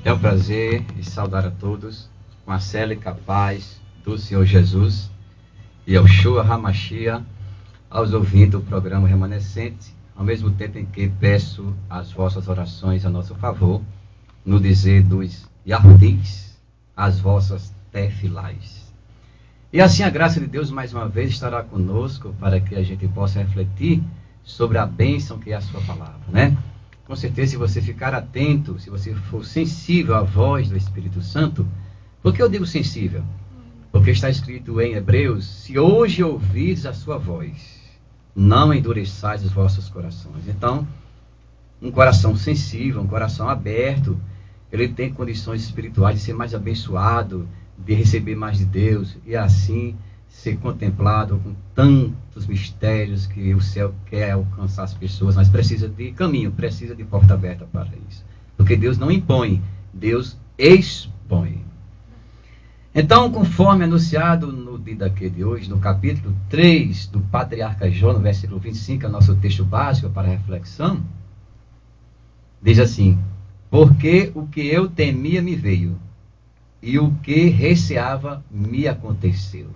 É um prazer e saudar a todos com a célebre paz do Senhor Jesus e Yeshua HaMashiach aos ouvintes do programa Remanescente, ao mesmo tempo em que peço as vossas orações a nosso favor, no dizer dos Yahudis, as vossas tefilais. E assim a graça de Deus mais uma vez estará conosco para que a gente possa refletir sobre a bênção que é a sua palavra, né? Com certeza, se você ficar atento, se você for sensível à voz do Espírito Santo, por que eu digo sensível? Porque está escrito em Hebreus, se hoje ouvirdes a sua voz, não endureçais os vossos corações. Então, um coração sensível, um coração aberto, ele tem condições espirituais de ser mais abençoado, de receber mais de Deus, e assim ser contemplado com tantos mistérios que o céu quer alcançar as pessoas, mas precisa de caminho, precisa de porta aberta para isso. Porque Deus não impõe, Deus expõe. Então, conforme anunciado no dia daquele de hoje, no capítulo 3 do Patriarca Jó, no versículo 25, é o nosso texto básico para reflexão, diz assim: porque o que eu temia me veio, e o que receava me aconteceu.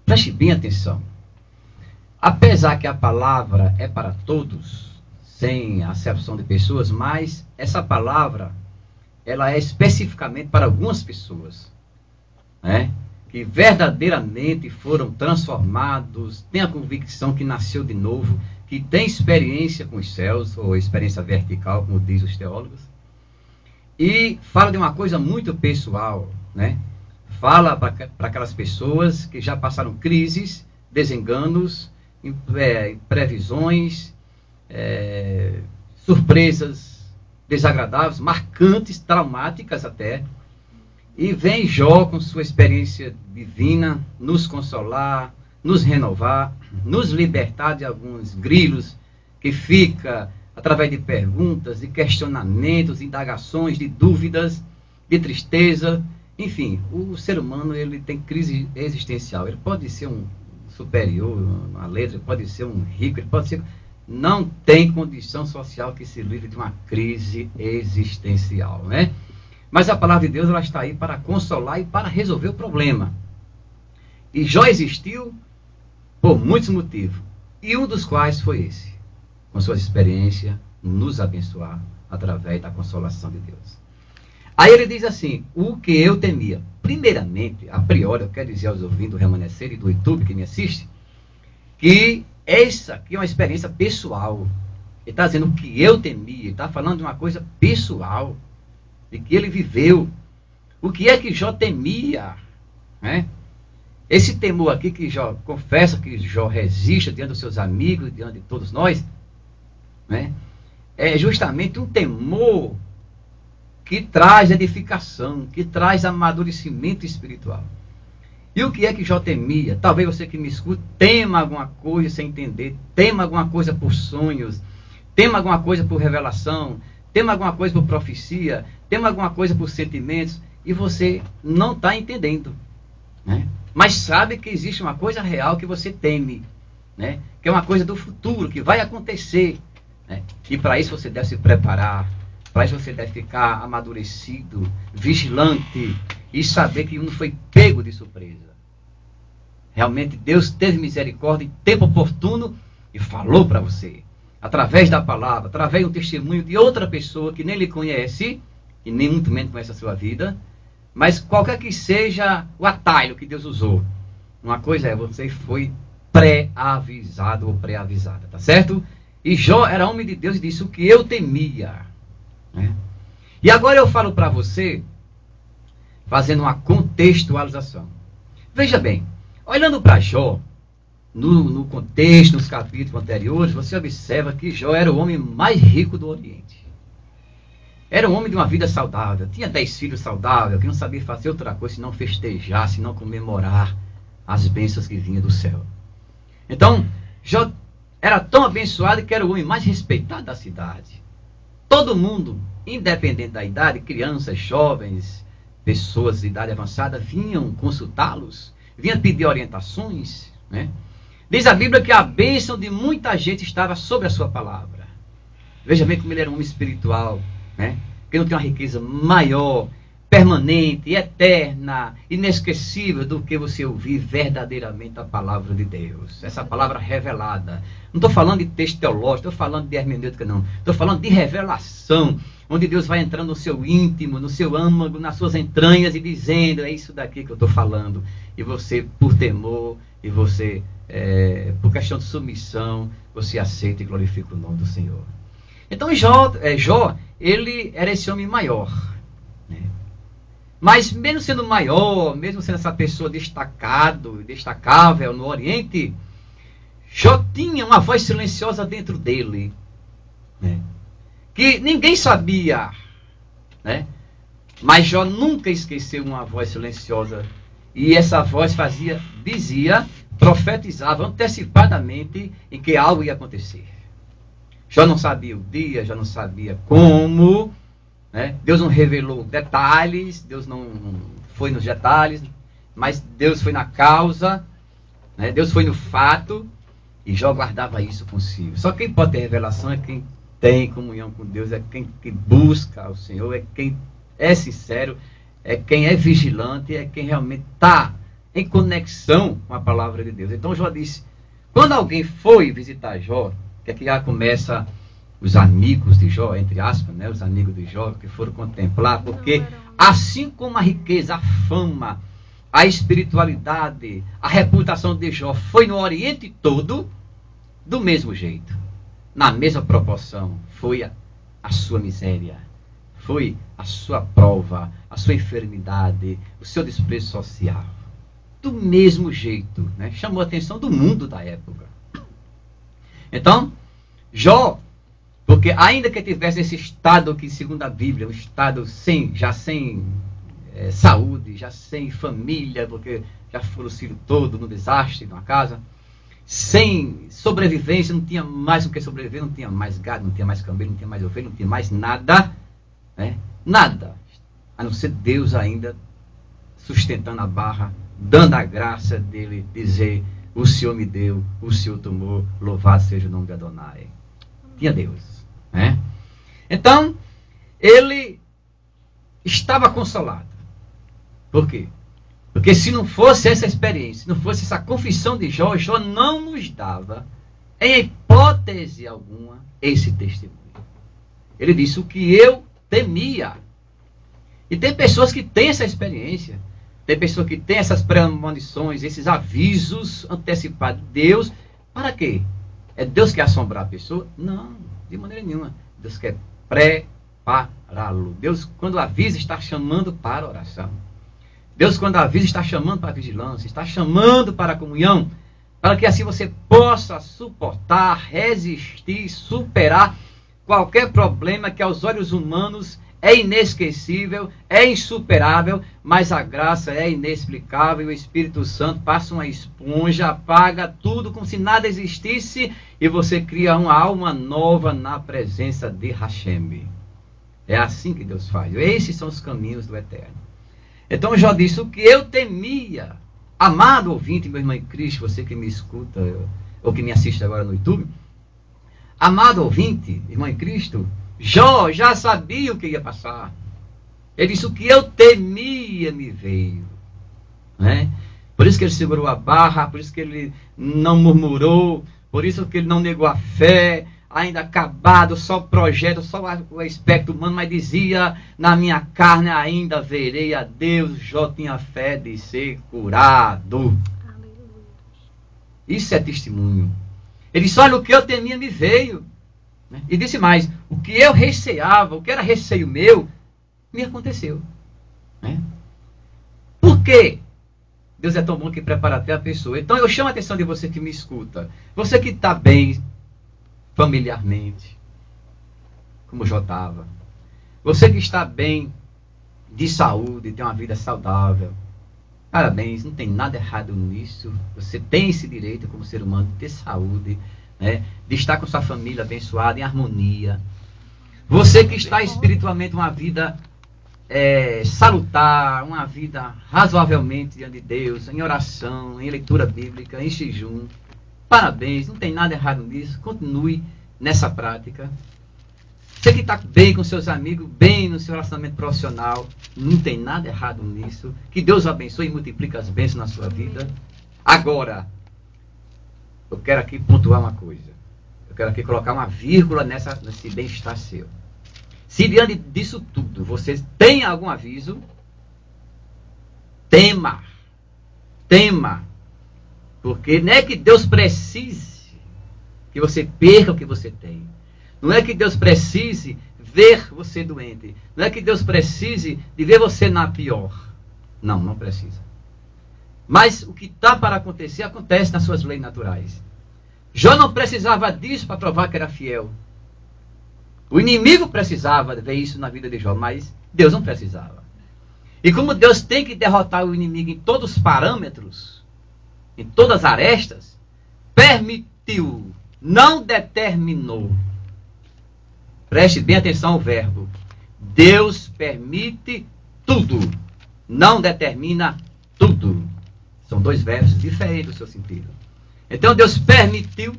Preste bem atenção. Apesar que a palavra é para todos, sem acepção de pessoas, mas essa palavra, ela é especificamente para algumas pessoas, né? Que verdadeiramente foram transformados, têm a convicção que nasceu de novo, que tem experiência com os céus, ou experiência vertical, como diz os teólogos, e fala de uma coisa muito pessoal, né? Fala para aquelas pessoas que já passaram crises, desenganos, previsões, surpresas desagradáveis, marcantes, traumáticas até. E vem Jó com sua experiência divina nos consolar, nos renovar, nos libertar de alguns grilos que fica através de perguntas, de questionamentos, indagações, de dúvidas, de tristeza. Enfim, o ser humano, ele tem crise existencial. Ele pode ser um superior, uma letra, pode ser um rico, ele pode ser... Não tem condição social que se livre de uma crise existencial, né? Mas a palavra de Deus, ela está aí para consolar e para resolver o problema. E Jó existiu por muitos motivos, e um dos quais foi esse, com suas experiências, nos abençoar através da consolação de Deus. Aí ele diz assim: o que eu temia. Primeiramente, a priori, eu quero dizer aos ouvintes do Remanescer e do YouTube que me assiste, que essa aqui é uma experiência pessoal. Ele está dizendo o que eu temia, ele está falando de uma coisa pessoal, de que ele viveu. O que é que Jó temia, né? Esse temor aqui que Jó confessa, que Jó resiste diante dos seus amigos, diante de todos nós, né? É justamente um temor que traz edificação, que traz amadurecimento espiritual. E o que é que Jó temia? Talvez você que me escuta tema alguma coisa sem entender, tema alguma coisa por sonhos, tema alguma coisa por revelação, tema alguma coisa por profecia, tema alguma coisa por sentimentos, e você não está entendendo, né? Mas sabe que existe uma coisa real que você teme, né? Que é uma coisa do futuro, que vai acontecer, né? E para isso você deve se preparar. Para isso você deve ficar amadurecido, vigilante e saber que não foi pego de surpresa. Realmente Deus teve misericórdia em tempo oportuno e falou para você, através da palavra, através do testemunho de outra pessoa que nem lhe conhece, e nem muito menos conhece a sua vida, mas qualquer que seja o atalho que Deus usou, uma coisa é, você foi pré-avisado ou pré-avisada, tá certo? E Jó era homem de Deus e disse: o que eu temia. E agora eu falo para você, fazendo uma contextualização. Veja bem, olhando para Jó, no contexto, nos capítulos anteriores, você observa que Jó era o homem mais rico do Oriente. Era um homem de uma vida saudável, tinha 10 filhos saudáveis, que não sabia fazer outra coisa senão festejar, senão comemorar as bênçãos que vinham do céu. Então, Jó era tão abençoado que era o homem mais respeitado da cidade. Todo mundo, independente da idade, crianças, jovens, pessoas de idade avançada, vinham consultá-los, vinham pedir orientações, né? Diz a Bíblia que a bênção de muita gente estava sobre a sua palavra. Veja bem como ele era um homem espiritual, né? que não tem uma riqueza maior, permanente, eterna, inesquecível do que você ouvir verdadeiramente a palavra de Deus. Essa palavra revelada. Não estou falando de texto teológico, estou falando de hermenêutica, não. Estou falando de revelação, onde Deus vai entrando no seu íntimo, no seu âmago, nas suas entranhas e dizendo, é isso daqui que eu estou falando. E você, por temor, e você, por questão de submissão, você aceita e glorifica o nome do Senhor. Então Jó, ele era esse homem maior, né? Mas mesmo sendo maior, mesmo sendo essa pessoa destacável no Oriente, Jó tinha uma voz silenciosa dentro dele, né? Que ninguém sabia, né? Mas Jó nunca esqueceu uma voz silenciosa. E essa voz dizia, profetizava antecipadamente em que algo ia acontecer. Jó não sabia o dia, já não sabia como, né? Deus não revelou detalhes, Deus não foi nos detalhes, mas Deus foi na causa, né? Deus foi no fato, e Jó guardava isso consigo. Só quem pode ter revelação é quem tem comunhão com Deus, é quem que busca o Senhor, é quem é sincero, é quem é vigilante, é quem realmente está em conexão com a palavra de Deus. Então Jó disse, quando alguém foi visitar Jó, que aqui já começa os amigos de Jó, entre aspas, né, os amigos de Jó, que foram contemplar, porque assim como a riqueza, a fama, a espiritualidade, a reputação de Jó foi no Oriente todo, do mesmo jeito, na mesma proporção, foi a sua miséria, foi a sua prova, a sua enfermidade, o seu desprezo social. Do mesmo jeito, né? Chamou a atenção do mundo da época. Então, Jó, porque ainda que tivesse esse estado que, segundo a Bíblia, um estado já sem saúde, já sem família, porque já foram filhos todos no desastre, numa casa, sem sobrevivência, não tinha mais o que sobreviver, não tinha mais gado, não tinha mais camelo, não tinha mais ovelha, não tinha mais nada, né? Nada, a não ser Deus ainda sustentando a barra, dando a graça dele dizer, o Senhor me deu, o Senhor tomou, louvado seja o nome de Adonai. Tinha Deus, né? Então, ele estava consolado. Por quê? Porque se não fosse essa experiência, se não fosse essa confissão de Jó, Jó não nos dava, em hipótese alguma, esse testemunho. Ele disse, o que eu temia. E tem pessoas que têm essa experiência. Tem pessoas que têm essas premonições, esses avisos antecipados de Deus. Para quê? É Deus que quer assombrar a pessoa? Não, de maneira nenhuma. Deus quer prepará-lo. Deus, quando avisa, está chamando para a oração. Deus, quando avisa, está chamando para a vigilância, está chamando para a comunhão, para que assim você possa suportar, resistir, superar qualquer problema que aos olhos humanos é inesquecível, é insuperável, mas a graça é inexplicável. O Espírito Santo passa uma esponja, apaga tudo como se nada existisse e você cria uma alma nova na presença de Hashem. É assim que Deus faz. Esses são os caminhos do Eterno. Então Jó disse, o que eu temia, amado ouvinte, meu irmão em Cristo, você que me escuta ou que me assiste agora no YouTube, amado ouvinte, irmão em Cristo, Jó já sabia o que ia passar. Ele disse, o que eu temia me veio, né? Por isso que ele segurou a barra, por isso que ele não murmurou, por isso que ele não negou a fé, ainda acabado, só o projeto, só o aspecto humano, mas dizia, na minha carne ainda verei a Deus. Jó tinha fé de ser curado. Isso é testemunho. Ele disse, olha, o que eu temia me veio. E disse mais, o que eu receava, o que era receio meu, me aconteceu. Por quê? Deus é tão bom que prepara até a pessoa. Então eu chamo a atenção de você que me escuta. Você que está bem familiarmente, como Jó estava. Você que está bem de saúde, tem uma vida saudável. Parabéns, não tem nada errado nisso. Você tem esse direito como ser humano de ter saúde, né? De estar com sua família abençoada, em harmonia. Você que está espiritualmente uma vida salutar, uma vida razoavelmente diante de Deus, em oração, em leitura bíblica, em jejum. Parabéns, não tem nada errado nisso. Continue nessa prática. Você que está bem com seus amigos, bem no seu relacionamento profissional, não tem nada errado nisso. Que Deus abençoe e multiplique as bênçãos na sua vida. Agora, eu quero aqui pontuar uma coisa. Eu quero aqui colocar uma vírgula nesse bem-estar seu. Se diante disso tudo, você tem algum aviso, tema. Tema. Porque não é que Deus precise que você perca o que você tem. Não é que Deus precise ver você doente. Não é que Deus precise de ver você na pior. Não, não precisa. Mas o que está para acontecer, acontece nas suas leis naturais. Jó não precisava disso para provar que era fiel. O inimigo precisava ver isso na vida de Jó, mas Deus não precisava. E como Deus tem que derrotar o inimigo em todos os parâmetros, em todas as arestas, permitiu, não determinou. Preste bem atenção ao verbo. Deus permite tudo, não determina tudo. São dois verbos diferentes do seu sentido. Então Deus permitiu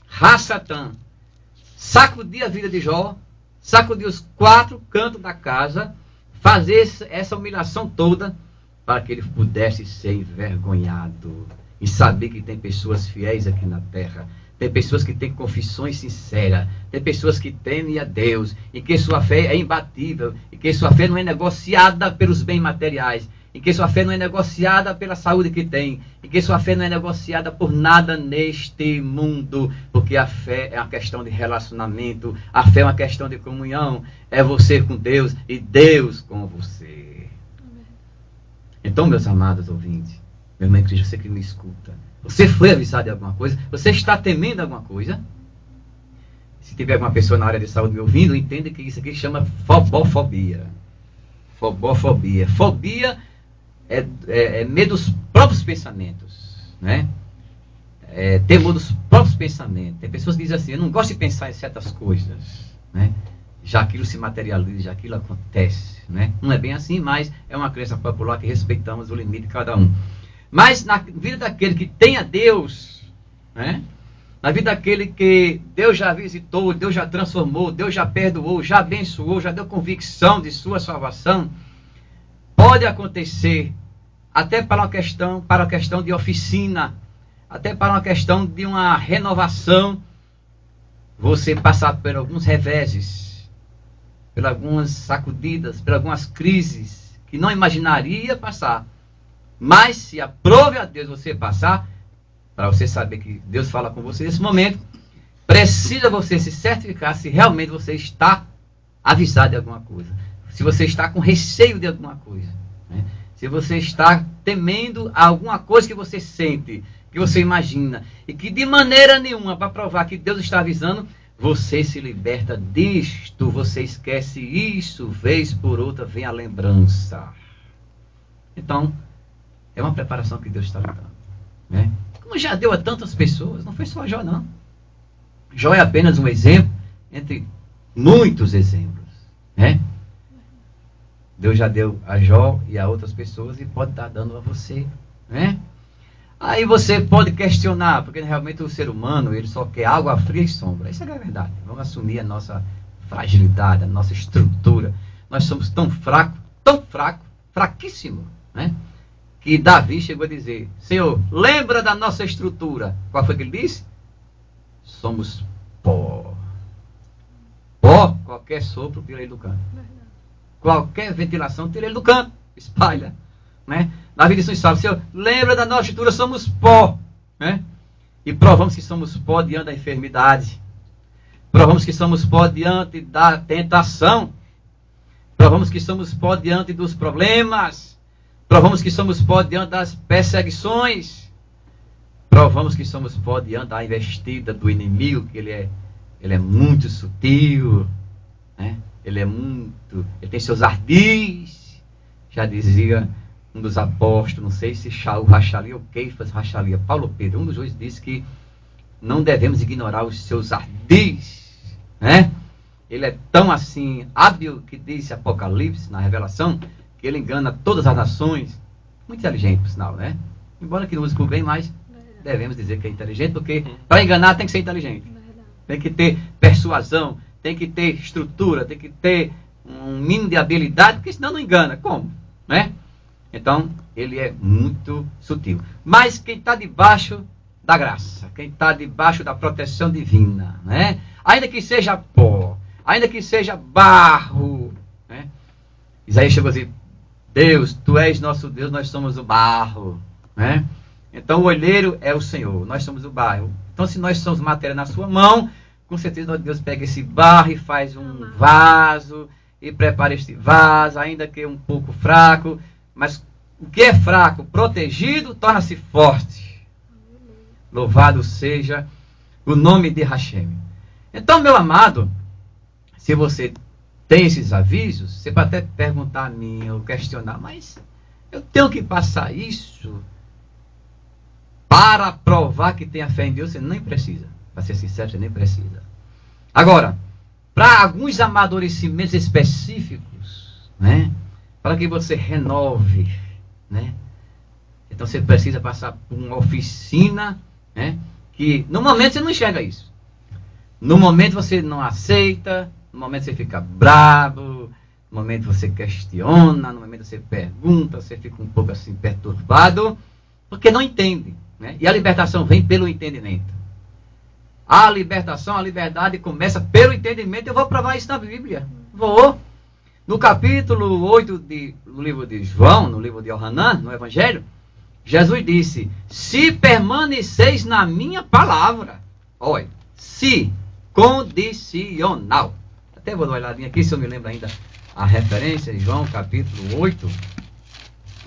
Ra-Satã sacudir a vida de Jó, sacudir os 4 cantos da casa, fazer essa humilhação toda, para que ele pudesse ser envergonhado e saber que tem pessoas fiéis aqui na terra. Tem pessoas que têm confissões sinceras, tem pessoas que temem a Deus, e que sua fé é imbatível, e que sua fé não é negociada pelos bens materiais, e que sua fé não é negociada pela saúde que tem, e que sua fé não é negociada por nada neste mundo, porque a fé é uma questão de relacionamento, a fé é uma questão de comunhão, é você com Deus e Deus com você. Então, meus amados ouvintes, meu irmão em Cristo, você que me escuta, você foi avisado de alguma coisa? Você está temendo alguma coisa? Se tiver alguma pessoa na área de saúde me ouvindo, entenda que isso aqui chama fobofobia. Fobofobia. Fobia é medo dos próprios pensamentos, né? É temor dos próprios pensamentos. Tem pessoas que dizem assim, eu não gosto de pensar em certas coisas, né? Já aquilo se materializa, já aquilo acontece, né? Não é bem assim, mas é uma crença popular que respeitamos o limite de cada um. Mas na vida daquele que tem a Deus, né? Na vida daquele que Deus já visitou, Deus já transformou, Deus já perdoou, já abençoou, já deu convicção de sua salvação, pode acontecer até para uma questão de oficina, até para uma questão de uma renovação, você passar por alguns reveses, por algumas sacudidas, por algumas crises que não imaginaria passar. Mas se aprove a Deus você passar, para você saber que Deus fala com você nesse momento, precisa você se certificar se realmente você está avisado de alguma coisa. Se você está com receio de alguma coisa. Né? Se você está temendo alguma coisa que você sente, que você imagina, e que de maneira nenhuma, para provar que Deus está avisando, você se liberta disto, você esquece isso, vez por outra vem a lembrança. Então, é uma preparação que Deus está dando. Né? Como já deu a tantas pessoas, não foi só Jó não. Jó é apenas um exemplo entre muitos exemplos. Né? Deus já deu a Jó e a outras pessoas e pode estar dando a você. Né? Aí você pode questionar, porque realmente o ser humano ele só quer água fria e sombra. Isso é a verdade. Vamos assumir a nossa fragilidade, a nossa estrutura. Nós somos tão fracos, fraquíssimo, né? Que Davi chegou a dizer, Senhor, lembra da nossa estrutura. Qual foi que ele disse? Somos pó. Pó, qualquer sopro tira ele do canto. Qualquer ventilação tira ele do canto. Espalha. Né? Davi disse, Senhor, lembra da nossa estrutura, somos pó. Né? E provamos que somos pó diante da enfermidade. Provamos que somos pó diante da tentação. Provamos que somos pó diante dos problemas. Provamos que somos pó diante das perseguições. Provamos que somos pó diante da investida do inimigo, que ele é muito sutil. Né? Ele tem seus ardis. Já dizia um dos apóstolos, não sei se Shaul rachalia ou Keifas rachalia, Paulo Pedro, um dos dois disse que não devemos ignorar os seus ardis. Né? Ele é tão assim hábil que diz Apocalipse, na Revelação, que ele engana todas as nações. Muito inteligente, por sinal, né? Embora que não use por bem, mas devemos dizer que é inteligente, porque para enganar tem que ser inteligente. Tem que ter persuasão, tem que ter estrutura, tem que ter um mínimo de habilidade, porque senão não engana. Como? Né? Então, ele é muito sutil. Mas quem está debaixo da graça, quem está debaixo da proteção divina, né? Ainda que seja pó, ainda que seja barro, né? Isaías chegou a dizer, Deus, tu és nosso Deus, nós somos o barro, né? Então o olheiro é o Senhor, nós somos o barro. Então se nós somos matéria na sua mão, com certeza Deus pega esse barro e faz um vaso, e prepara este vaso, ainda que um pouco fraco, mas o que é fraco, protegido, torna-se forte. Louvado seja o nome de Hashem. Então, meu amado, se você tem esses avisos, você pode até perguntar a mim ou questionar, mas eu tenho que passar isso para provar que tem a fé em Deus? Você nem precisa. Para ser sincero, você nem precisa. Agora, para alguns amadurecimentos específicos, né, para que você renove, né, então você precisa passar por uma oficina, né, que no momento você não enxerga isso. No momento você não aceita, no momento você fica bravo, no momento você questiona, no momento você pergunta, você fica um pouco assim perturbado, porque não entende, né? E a libertação vem pelo entendimento. A libertação, a liberdade começa pelo entendimento. Eu vou provar isso na Bíblia. Vou. No capítulo 8 do livro de João, no livro de Yohanan, no Evangelho, Jesus disse, se permaneceis na minha palavra, olha, se, condicional. Até vou dar uma olhadinha aqui, se eu me lembro ainda a referência, João capítulo 8,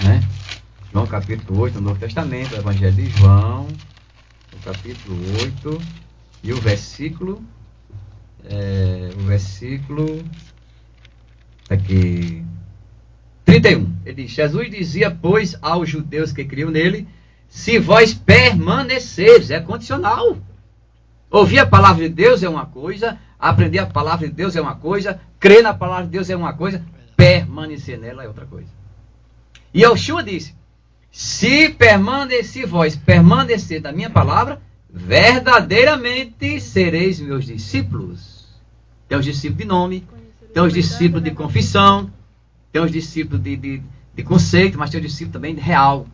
né? João capítulo 8, no Novo Testamento, o Evangelho de João, no capítulo 8, e o versículo, aqui, 31. Ele diz, Jesus dizia, pois, aos judeus que criam nele, se vós permaneceres, é condicional. Ouvir a palavra de Deus é uma coisa, aprender a palavra de Deus é uma coisa, crer na palavra de Deus é uma coisa, permanecer nela é outra coisa. E Yoshua disse, se vós permanecer da minha palavra, verdadeiramente sereis meus discípulos. Tem os discípulos de nome, tem os discípulos de confissão, tem os discípulos de conceito, mas tem os discípulos também de real,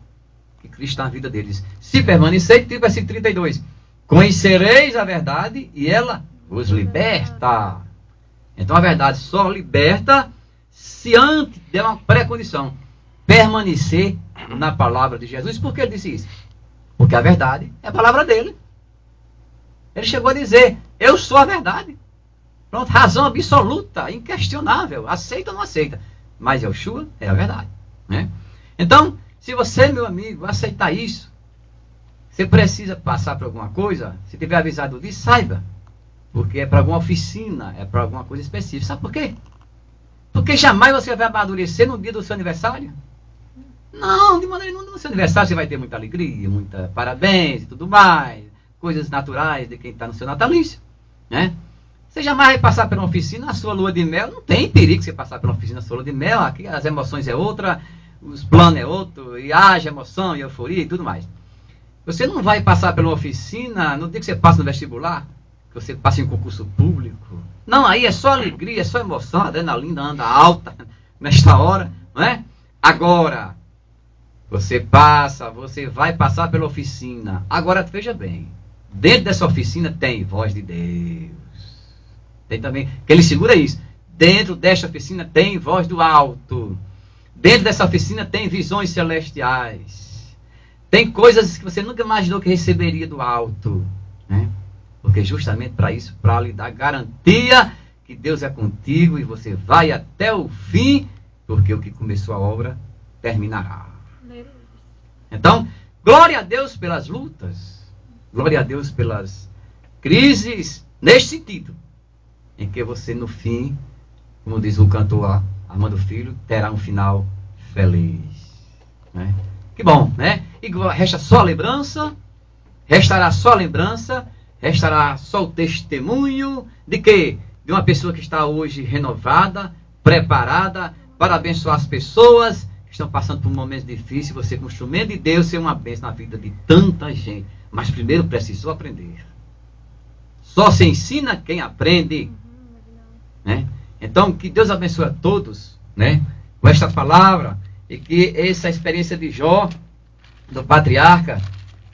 que Cristo está na vida deles. Se permanecer, versículo 32, conhecereis a verdade e ela vos liberta. Então a verdade só liberta se antes der uma pré-condição, permanecer na palavra de Jesus. Por que ele disse isso? Porque a verdade é a palavra dele. Ele chegou a dizer, eu sou a verdade. Pronto, razão absoluta, inquestionável, aceita ou não aceita. Mas Yoshua é a verdade, né? Então, se você, meu amigo, aceitar isso, você precisa passar por alguma coisa, se tiver avisado disso, saiba. Porque é para alguma oficina, é para alguma coisa específica. Sabe por quê? Porque jamais você vai amadurecer no dia do seu aniversário. Não, de maneira nenhuma. No seu aniversário você vai ter muita alegria, muita parabéns e tudo mais. Coisas naturais de quem está no seu natalício, né? Você jamais vai passar por uma oficina na sua lua de mel. Não tem perigo você passar por uma oficina na sua lua de mel. Aqui as emoções é outra, os planos é outro, e haja emoção e euforia e tudo mais. Você não vai passar por uma oficina no dia que você passa no vestibular, que você passa em concurso público. Não, aí é só alegria, é só emoção, a adrenalina anda alta nesta hora, não é? Agora, você vai passar pela oficina. Agora, veja bem, dentro dessa oficina tem voz de Deus. Tem também, que ele segura isso. Dentro desta oficina tem voz do alto. Dentro dessa oficina tem visões celestiais. Tem coisas que você nunca imaginou que receberia do alto, né? Porque justamente para isso, para lhe dar garantia que Deus é contigo e você vai até o fim, porque o que começou a obra terminará. Então, glória a Deus pelas lutas, glória a Deus pelas crises, neste sentido, em que você no fim, como diz o cantor Armando Filho, terá um final feliz, né? Que bom, né? E resta só a lembrança, restará só a lembrança, restará só o testemunho de que? De uma pessoa que está hoje renovada, preparada para abençoar as pessoas que estão passando por momentos difíceis. Você, com o instrumento de Deus, ser uma bênção na vida de tanta gente. Mas primeiro precisou aprender. Só se ensina quem aprende. né? Então, que Deus abençoe a todos, né, com esta palavra, e que essa experiência de Jó, do patriarca,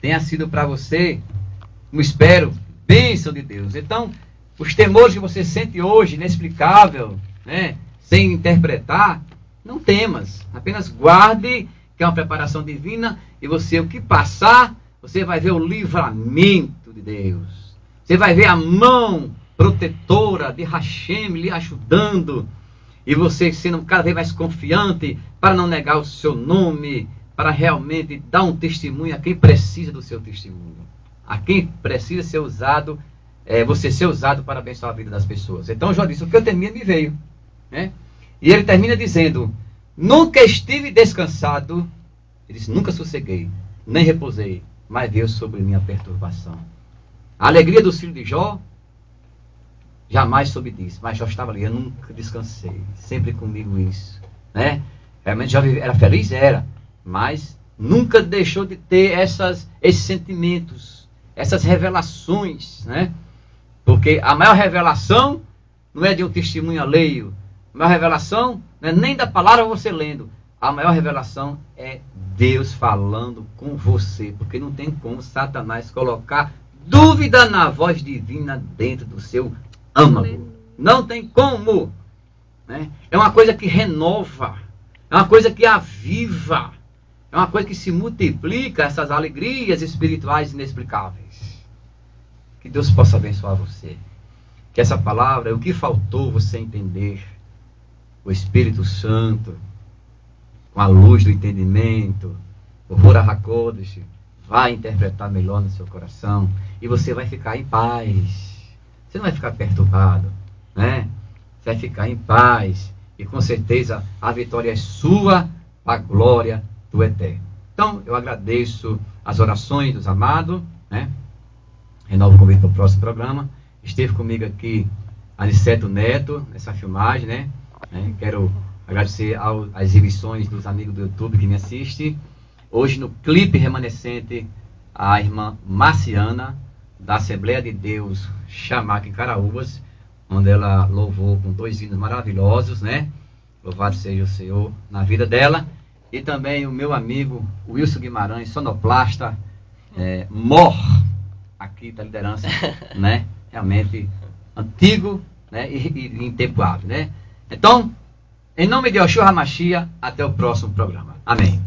tenha sido para você, como espero, bênção de Deus. Então, os temores que você sente hoje, inexplicável, né, sem interpretar, não temas, apenas guarde, que é uma preparação divina, e você, o que passar, você vai ver o livramento de Deus. Você vai ver a mão protetora de Hashem lhe ajudando, e você sendo cada vez mais confiante para não negar o seu nome, para realmente dar um testemunho a quem precisa do seu testemunho, a quem precisa ser usado, você ser usado para abençoar a vida das pessoas. Então Jó disse, o que eu temia me veio, né? E ele termina dizendo, nunca estive descansado, ele disse, nunca sosseguei, nem repousei, mas veio sobre mim a perturbação. A alegria do filho de Jó, jamais soube disso, mas Jó estava ali, eu nunca descansei, sempre comigo isso, né? Realmente Jó era feliz, era, mas nunca deixou de ter esses sentimentos, essas revelações, né? Porque a maior revelação não é de um testemunho alheio, a maior revelação não é nem da palavra você lendo, a maior revelação é Deus falando com você, porque não tem como Satanás colocar dúvida na voz divina dentro do seu âmago. Não tem como, né? É uma coisa que renova, é uma coisa que aviva, é uma coisa que se multiplica, essas alegrias espirituais inexplicáveis. Que Deus possa abençoar você. Que essa palavra, o que faltou você entender, o Espírito Santo, com a luz do entendimento, o Ruach HaKodesh, vai interpretar melhor no seu coração, e você vai ficar em paz. Você não vai ficar perturbado, né? Você vai ficar em paz, e com certeza a vitória é sua, a glória do Eterno. Então, eu agradeço as orações dos amados, né? Renovo o convite para o próximo programa. Esteve comigo aqui Aniceto Neto, nessa filmagem, né? Quero agradecer às exibições dos amigos do YouTube que me assistem. Hoje no clipe remanescente, a irmã Marciana, da Assembleia de Deus Chamaca em Caraúbas, onde ela louvou com 2 hinos maravilhosos, né? Louvado seja o Senhor na vida dela. E também o meu amigo Wilson Guimarães, sonoplasta, mor aqui da liderança, né? Realmente antigo, né? E intemporável, né? Então, em nome de Yoshua HaMashiach, até o próximo programa. Amém.